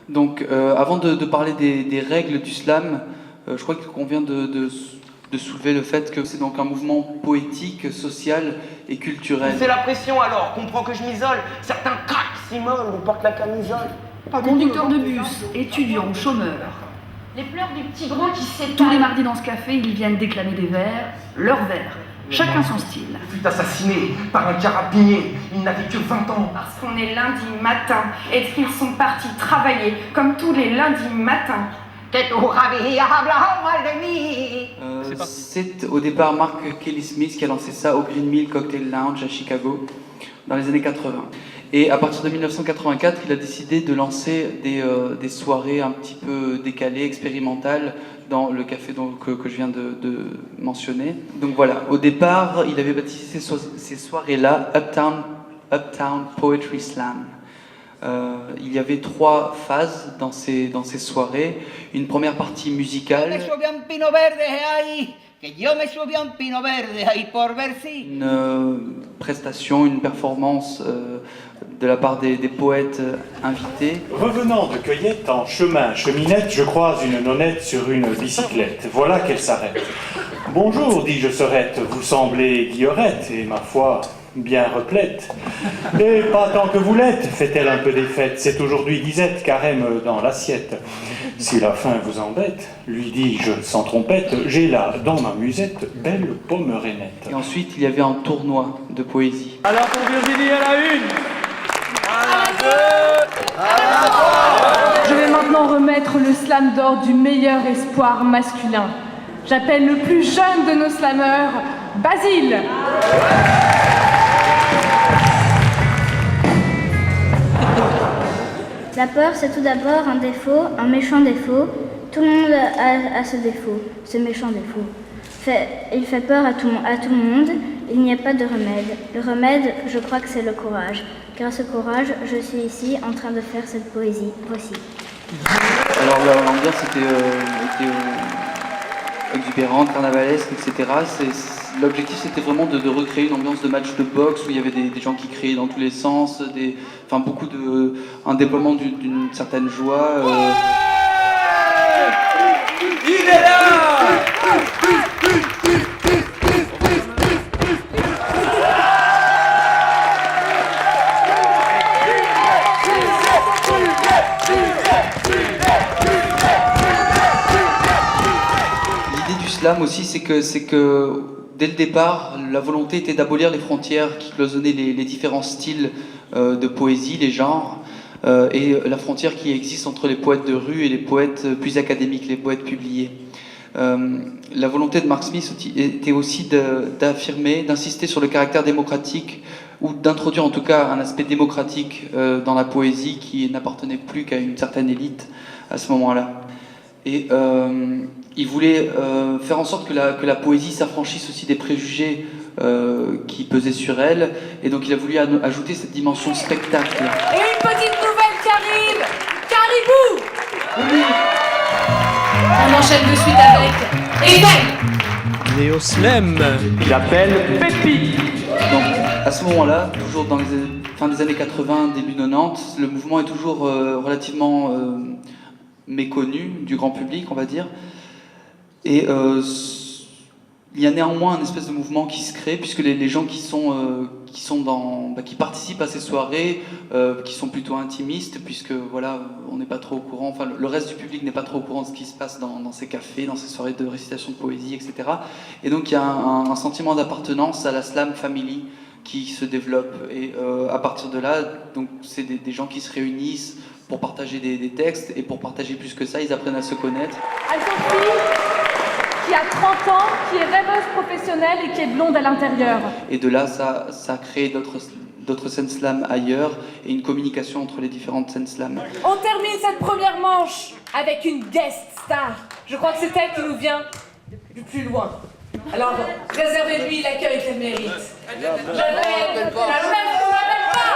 Donc, avant de parler des règles du slam, je crois qu'il convient de soulever le fait que c'est donc un mouvement poétique, social et culturel. C'est la pression alors, comprends que je m'isole. Certains craquent, s'immolent ou portent la camisole. Conducteurs de bus, étudiants, chômeurs. Les pleurs du petit gros qui s'étalent. Tous les mardis dans ce café, ils viennent déclamer des vers, leurs vers. Chacun son style. Fut assassiné par un carabinier. Il n'avait que 20 ans. Parce qu'on est lundi matin et qu'ils sont partis travailler comme tous les lundis matins. C'est au départ Mark Kelly Smith qui a lancé ça au Green Mill Cocktail Lounge à Chicago dans les années 80. Et à partir de 1984, il a décidé de lancer des soirées un petit peu décalées, expérimentales, dans le café que je viens de mentionner. Donc voilà, au départ, il avait baptisé ces soirées-là Uptown Poetry Slam. Il y avait 3 phases dans ces soirées. Une première partie musicale, une prestation, une performance de la part des poètes invités. Revenant de cueillette en chemin, cheminette, je croise une nonnette sur une bicyclette. Voilà qu'elle s'arrête. Bonjour, dis-je serette, vous semblez guillerette, et ma foi, bien replète. Et pas tant que vous l'êtes, fait-elle un peu défaite, c'est aujourd'hui disette, carême dans l'assiette. Si la faim vous embête, lui dis-je sans trompette, j'ai là, dans ma musette, belle pomme rainette. Et ensuite, il y avait un tournoi de poésie. Alors pour Virginie à la 1, Je vais maintenant remettre le slam d'or du meilleur espoir masculin. J'appelle le plus jeune de nos slameurs, Basile. La peur, c'est tout d'abord un défaut, un méchant défaut. Tout le monde a ce défaut, ce méchant défaut. Il fait peur à tout le monde, il n'y a pas de remède. Le remède, je crois que c'est le courage. Grâce au courage, je suis ici en train de faire cette poésie. Voici. Alors l'ambiance était exubérante, carnavalesque, etc. L'objectif c'était vraiment de recréer une ambiance de match de boxe où il y avait des gens qui criaient dans tous les sens, beaucoup un déploiement d'une certaine joie. il est là. L'idée du slam aussi, c'est que dès le départ, la volonté était d'abolir les frontières qui cloisonnaient les différents styles de poésie, les genres, et la frontière qui existe entre les poètes de rue et les poètes plus académiques, les poètes publiés. La volonté de Mark Smith était aussi d'affirmer, d'insister sur le caractère démocratique, ou d'introduire en tout cas un aspect démocratique dans la poésie qui n'appartenait plus qu'à une certaine élite à ce moment-là. Et il voulait faire en sorte que la poésie s'affranchisse aussi des préjugés qui pesaient sur elle, et donc il a voulu ajouter cette dimension spectacle. Et une petite nouvelle qui arrive, Caribou. Oui. On enchaîne de suite avec Eben. Néo Slam. Il appelle Pépi. Donc à ce moment-là, toujours dans les fin des années 80, début 90, le mouvement est toujours relativement méconnu du grand public, on va dire. Et il y a néanmoins un espèce de mouvement qui se crée, puisque les gens qui participent à ces soirées, qui sont plutôt intimistes, puisque voilà, on n'est pas trop au courant, enfin le reste du public n'est pas trop au courant de ce qui se passe dans ces cafés, dans ces soirées de récitation de poésie, etc. Et donc il y a un sentiment d'appartenance à la slam family qui se développe. Et à partir de là, donc c'est des gens qui se réunissent pour partager des textes, et pour partager plus que ça, ils apprennent à se connaître. Anne-Sophie, qui a 30 ans, qui est rêveuse professionnelle et qui est blonde à l'intérieur. Et de là, ça a créé d'autres scènes slam ailleurs, et une communication entre les différentes scènes slam. On termine cette première manche avec une guest star. Je crois que c'est elle qui nous vient du plus loin. Alors, réservez-lui l'accueil qu'elle mérite. J'appelle la même qu'on n'appelle pas.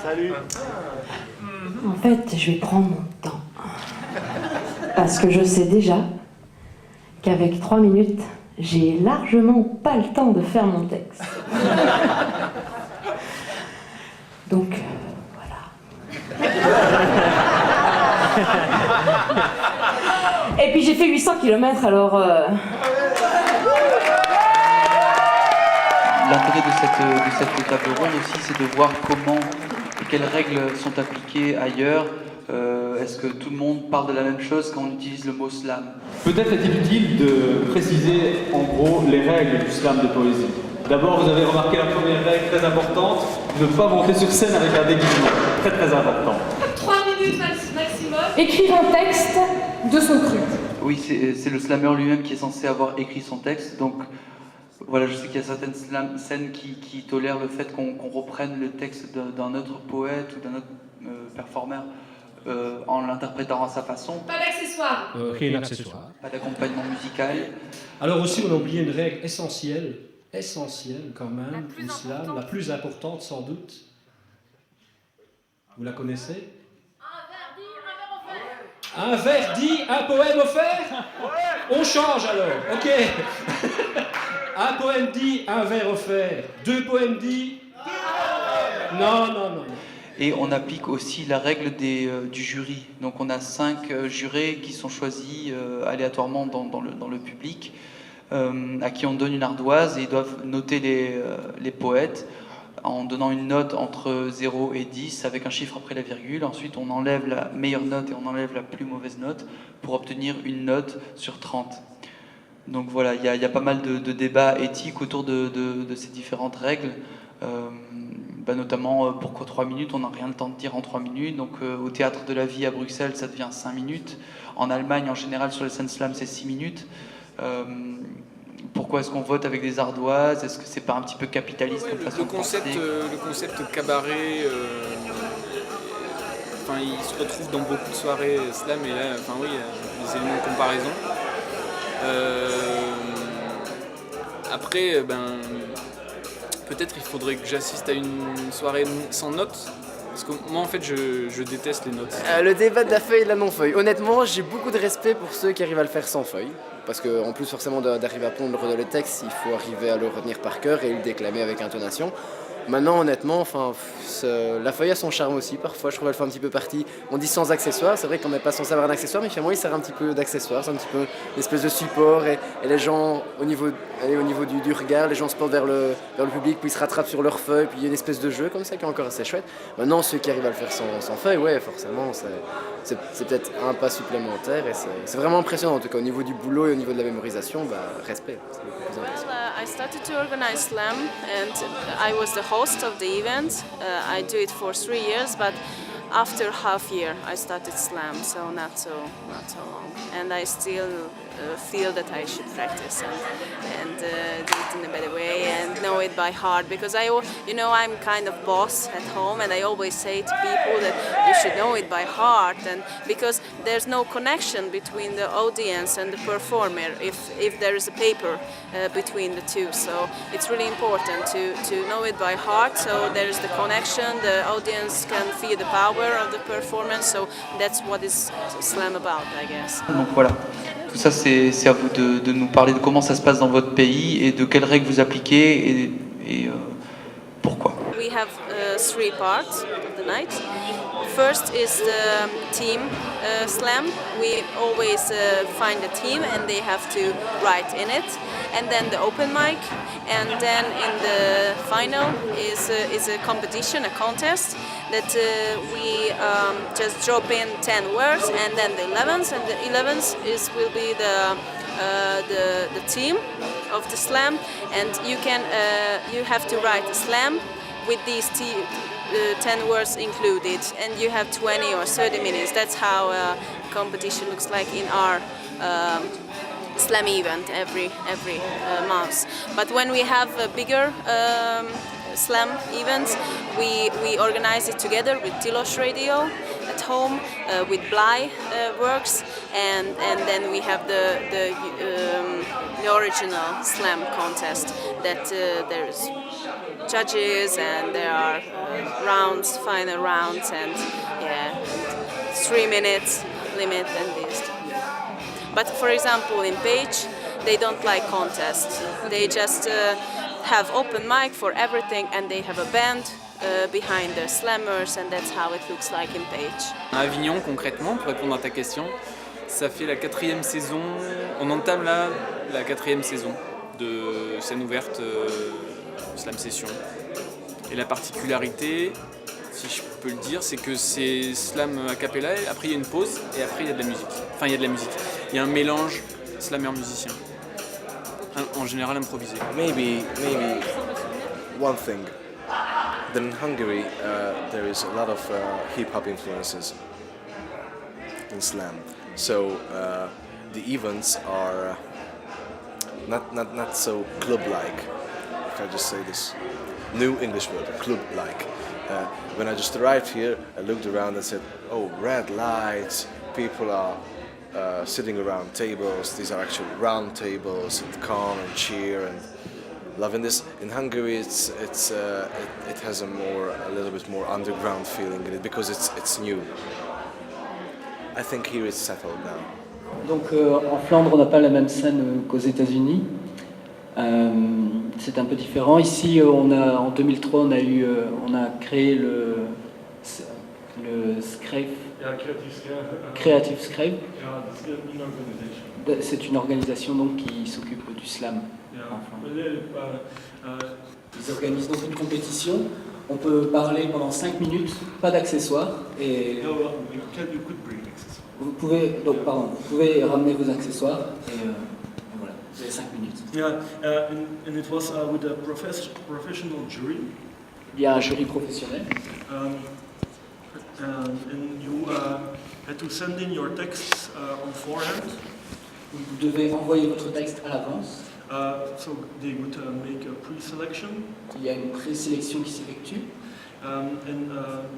Salut. En fait, je vais prendre mon temps. Parce que je sais déjà qu'avec 3 minutes, j'ai largement pas le temps de faire mon texte. Donc, voilà. Et puis j'ai fait 800 km, alors... L'intérêt de cette table ronde aussi, c'est de voir quelles règles sont appliquées ailleurs. Est-ce que tout le monde parle de la même chose quand on utilise le mot slam? Peut-être est-il utile de préciser en gros les règles du slam de poésie. D'abord, vous avez remarqué la première règle très importante, ne pas monter sur scène avec un déguisement. Très très important. 3 minutes maximum. Écrire un texte de son cru. Oui, c'est le slammer lui-même qui est censé avoir écrit son texte. Donc voilà, je sais qu'il y a certaines scènes qui tolèrent le fait qu'on reprenne le texte d'un autre poète ou d'un autre performeur en l'interprétant à sa façon. Pas d'accessoires. Rien d'accessoire. Pas d'accompagnement musical. Alors aussi, on a oublié une règle essentielle quand même, l'islam, la plus importante sans doute. Vous la connaissez? Un vers dit, un poème offert? On change alors, ok. Un poème dit, un vers offert. 2 poèmes dits? Non. Et on applique aussi la règle du jury. Donc on a 5 jurés qui sont choisis aléatoirement dans le public, à qui on donne une ardoise et ils doivent noter les poètes en donnant une note entre 0 et 10 avec un chiffre après la virgule. Ensuite on enlève la meilleure note et on enlève la plus mauvaise note pour obtenir une note sur 30. Donc voilà, il y a pas mal de débats éthiques autour de ces différentes règles. Notamment pourquoi 3 minutes, on n'a rien le temps de dire en 3 minutes. Donc au Théâtre de la Vie à Bruxelles, ça devient 5 minutes. En Allemagne, en général, sur les scènes slam, c'est 6 minutes. Pourquoi est-ce qu'on vote avec des ardoises? Est-ce que c'est pas un petit peu capitaliste comme façon de penser? Le concept cabaret, il se retrouve dans beaucoup de soirées slam et là, il y a des éléments de comparaison. Après, peut-être il faudrait que j'assiste à une soirée sans notes. Parce que moi en fait je déteste les notes. Le débat de la feuille et de la non-feuille. Honnêtement, j'ai beaucoup de respect pour ceux qui arrivent à le faire sans feuille. Parce qu'en plus forcément d'arriver à pondre le texte, il faut arriver à le retenir par cœur et le déclamer avec intonation. Maintenant honnêtement, la feuille a son charme aussi. Parfois je trouve qu'elle fait un petit peu partie. On dit sans accessoire, c'est vrai qu'on n'est pas censé avoir un accessoire, mais finalement il sert un petit peu d'accessoire. C'est un petit peu une espèce de support et les gens au niveau du regard, les gens se portent vers le public, puis ils se rattrapent sur leur feuille, puis il y a une espèce de jeu comme ça qui est encore assez chouette. Maintenant ceux qui arrivent à le faire sans feuille, ouais forcément c'est peut-être un pas supplémentaire et c'est vraiment impressionnant en tout cas au niveau du boulot et au niveau de la mémorisation, respect, c'est beaucoup plus impressionnant. I started to organize slam and I was the host of the event. I do it for 3 years, but after half year I started slam, so not so long. And I still feel that I should practice and do it in a better way and know it by heart, because I'm kind of boss at home and I always say to people that you should know it by heart, and because there's no connection between the audience and the performer if there is a paper between the two, so it's really important to know it by heart, so there is the connection, the audience can feel the power of the performance, so that's what is slam about, I guess. Donc voilà. Tout ça, c'est à vous de nous parler de comment ça se passe dans votre pays et de quelles règles vous appliquez et pourquoi. We have 3 parts of the night. First is the team slam. We always find a team and they have to write in it. And then the open mic. And then in the final is a competition, a contest that we just drop in 10 words, and then the 11th, and the 11th will be the team of the slam, and you have to write a slam with these 10 words included, and you have 20 or 30 minutes. That's how a competition looks like in our slam event every month. But when we have a bigger slam events, we organize it together with Tilos Radio at home, with Bly Works, and then we have the original slam contest that there's judges and there are rounds, final rounds, and 3 minutes limit and this. But for example, in Page, they don't like contests. They just have open mic for everything, and they have a band behind their slammers, and that's how it looks like in Page. À Avignon, concrètement, pour répondre à ta question, ça fait la 4e saison, on entame là la 4e saison de scène ouverte slam session. Et la particularité, si je peux le dire, c'est que c'est slam a cappella, après il y a une pause et après il y a de la musique. Enfin il y a de la musique. Il y a un mélange slammer-musicien, en général improvisé. Maybe one thing. Then in Hungary there is a lot of hip-hop influences in slam. So the events are not so club-like, if I just say this new English word, club-like. When I just arrived here, I looked around and said, oh, red lights, people are sitting around tables, these are actually round tables, and calm and cheer and loving this. In Hungary it has a little bit more underground feeling in it because it's new. I think here it's settled now. Donc en Flandre, on n'a pas la même scène qu'aux États-Unis. C'est un peu différent. Ici, en 2003, on a créé le Scrave. Creative Scrave. C'est une organisation donc qui s'occupe du slam en Flandre. Ils organisent donc une compétition. On peut parler pendant 5 minutes, pas d'accessoires. Et vous pouvez ramener vos accessoires et voilà, vous avez 5 minutes. And it was with a professional jury. Il y a un jury professionnel. And you had to send in your texts on forehand. Vous devez envoyer votre texte à l'avance. So they would make a pre-selection. Il y a une présélection qui s'effectue. And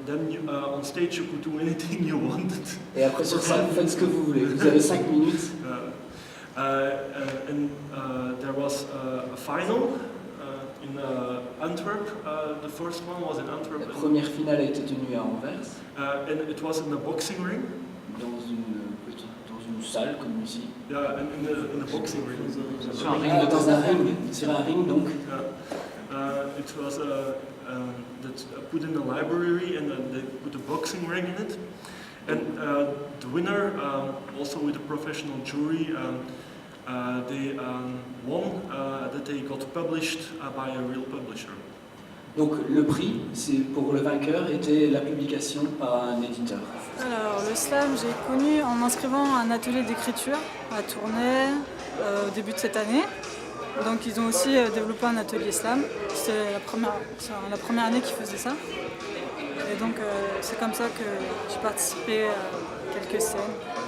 then on stage you could do anything you wanted. Et après sur scène, vous faites ce que vous voulez. Vous avez 5 minutes. And there was a final in Antwerp. The first one was in Antwerp. La première finale a été tenue à Anvers. And it was in the boxing ring. Dans une salle comme ici. Yeah, and in the boxing ring. Sur un ring, dans un ring. Sur un ring donc. It was that's put in the library, and they put a boxing ring in it. And the winner, also with a professional jury, they won that they got published by a real publisher. Donc le prix, pour le vainqueur, était la publication par un éditeur. Alors le slam, j'ai connu en m'inscrivant à un atelier d'écriture à Tournai au début de cette année. Donc ils ont aussi développé un atelier slam. C'est la première année qu'ils faisaient ça. Et donc c'est comme ça que j'ai participé à quelques scènes,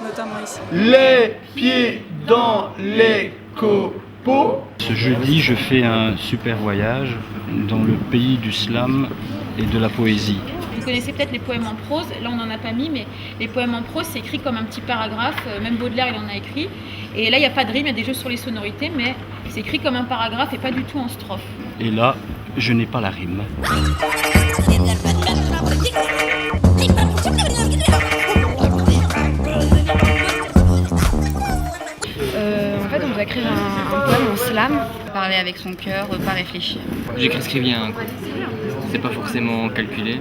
notamment ici. Les pieds dans les copeaux. Ce jeudi, je fais un super voyage dans le pays du slam et de la poésie. Vous connaissez peut-être les poèmes en prose, là on n'en a pas mis, mais les poèmes en prose c'est écrit comme un petit paragraphe, même Baudelaire il en a écrit. Et là il n'y a pas de rime, il y a des jeux sur les sonorités, mais c'est écrit comme un paragraphe et pas du tout en strophe. Et là, je n'ai pas la rime. En fait, on doit écrire un poème en slam, parler avec son cœur, pas réfléchir. J'écris ce qui vient, c'est pas forcément calculé.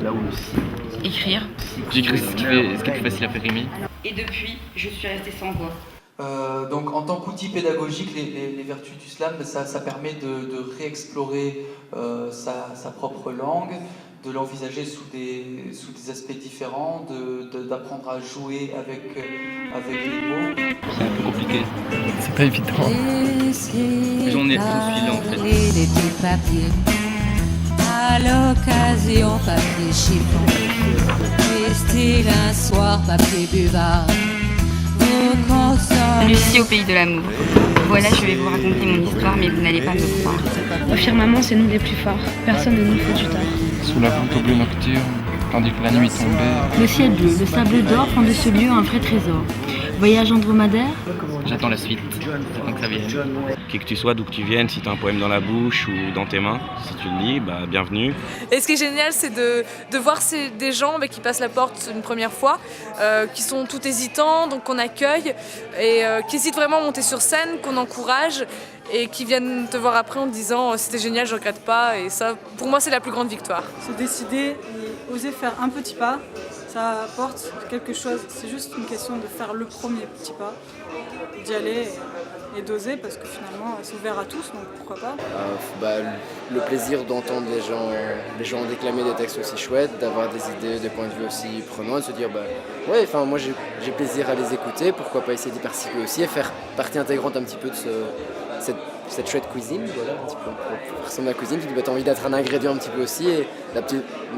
Écrire. J'écris ce qui est plus facile à faire rimer. Et depuis, je suis restée sans voix. Donc en tant qu'outil pédagogique, les vertus du slam, ça permet de réexplorer sa propre langue, de l'envisager sous des aspects différents, d'apprendre à jouer avec les mots. C'est un peu compliqué, c'est pas évident. J'en ai tous en fait. Des petits papiers, à l'occasion papier chiffon, style un soir papier buvard. Lucie au pays de l'amour. Voilà, je vais vous raconter mon histoire, mais vous n'allez pas me croire. Au firmament, c'est nous les plus forts. Personne ne nous faut du tort. Sous la voûte au bleu nocturne, tandis que la nuit tombait. Le ciel bleu, le sable d'or font de ce lieu un vrai trésor. Voyage andromadaire, J'attends la suite, j'attends que ça vienne. Qui que tu sois, d'où que tu viennes, si tu as un poème dans la bouche ou dans tes mains, si tu le lis, bah, bienvenue. Et ce qui est génial, c'est de voir des gens qui passent la porte une première fois, qui sont tout hésitants, donc qu'on accueille, et qui hésitent vraiment à monter sur scène, qu'on encourage, et qui viennent te voir après en te disant c'était génial, je regrette pas, et ça, pour moi, c'est la plus grande victoire. Se décider et oser faire un petit pas, ça apporte quelque chose. C'est juste une question de faire le premier petit pas, d'y aller et d'oser, parce que finalement c'est ouvert à tous, donc pourquoi pas. Le plaisir d'entendre les gens déclamer des textes aussi chouettes, d'avoir des idées, des points de vue aussi prenants, de se dire ouais, enfin moi j'ai plaisir à les écouter, pourquoi pas essayer d'y participer aussi et faire partie intégrante un petit peu de cette chouette cuisine, voilà, un petit peu pour ressembler à la cuisine. Tu dis t'as envie d'être un ingrédient un petit peu aussi et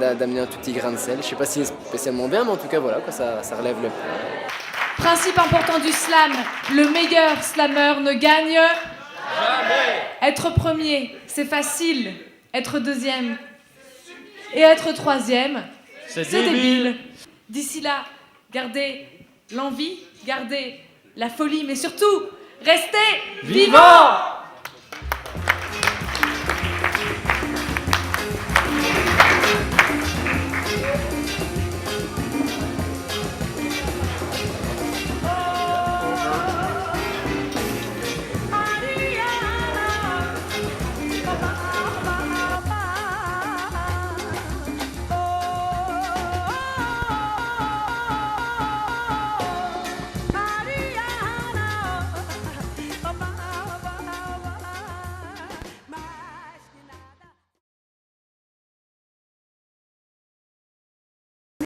d'amener un tout petit grain de sel. Je sais pas si c'est spécialement bien, mais en tout cas voilà, ça relève le. Principe important du slam, le meilleur slammer ne gagne jamais. Être premier, c'est facile. Être deuxième et être troisième, c'est débile. D'ici là, gardez l'envie, gardez la folie, mais surtout, restez vivants.